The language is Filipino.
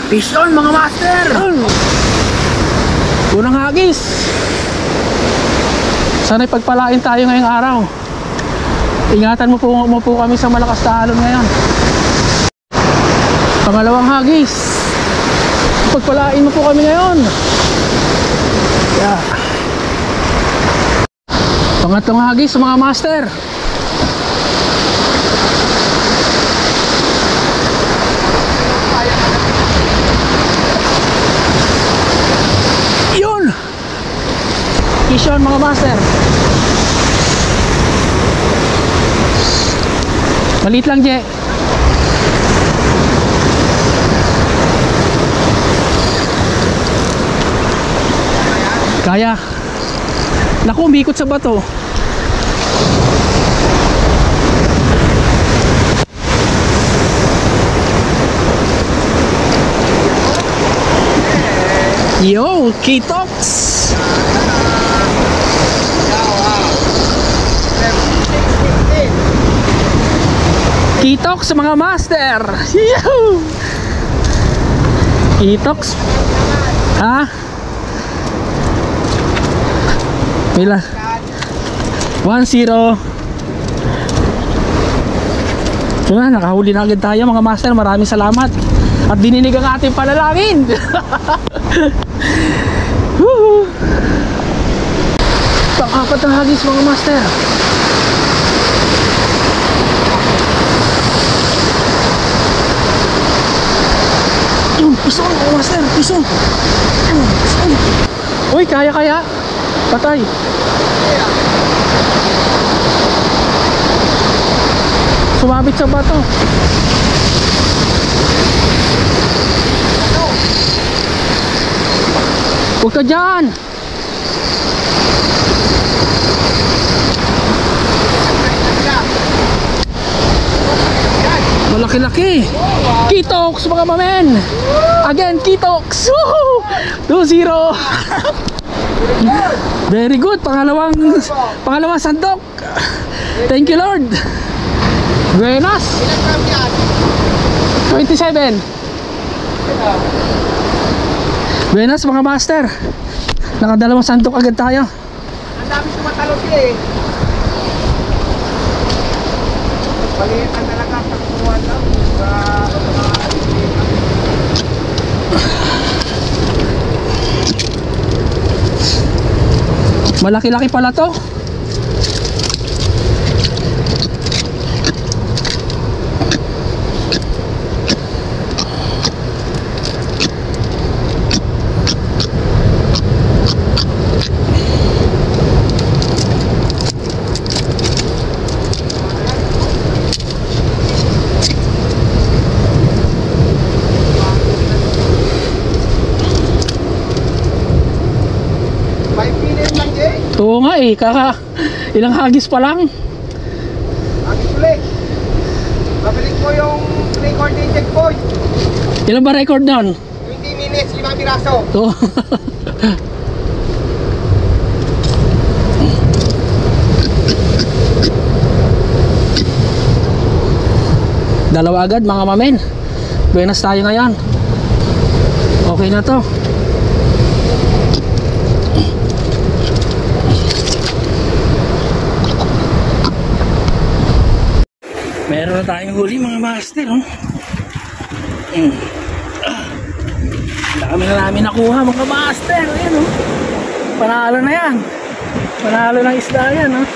Fish on mga master! Unang hagis! Sana'y pagpalain tayo ngayong araw. Ingatan mo po kami sa malakas na alon ngayon. Pangalawang hagis. Pagpalain mo po kami ngayon. Yeah. Pangatlong hagis mga master. Yun. Kishon mga master. Maliit lang, Je. Kaya. Naku, umikot sa bato. Yo, K-Tox. K-Tox mga master. K-Tox. Ha? Mila 1-0. So na, nakahuli na agad tayo mga master. Maraming salamat. At dininig ang ating panalangin. Pang-apat na hagis mga master. Yun, pisong mga master. Pisong. Uy, kaya. Patay. Sumabit sa bato. Huwag ka dyan. Malaki-laki. K-Tox mga mamen. Again, K-Tox. 2-0. Very good. Pangalawang sandok. Thank you Lord. Buenas. 27. Buenas mga master. Nakadalawang sandok agad tayo. Ang dami sumatalog eh. Palitan talaga sa kuwan lang. Malaki-laki pala to. Oo nga eh, ilang hagis pa lang. Hagis ulit. Pabilis mo yung record din checkpoint. Ilan ba record doon? 20 minutes, 5 piraso. Oo. Dalawa agad mga mamen. Buenas tayo ngayon. Okay na to. Meron na tayong huli mga master, oh. Dami na namin nakuha mga master. Ayan, oh. Panalo na yan. Panalo ng isda yan, oh.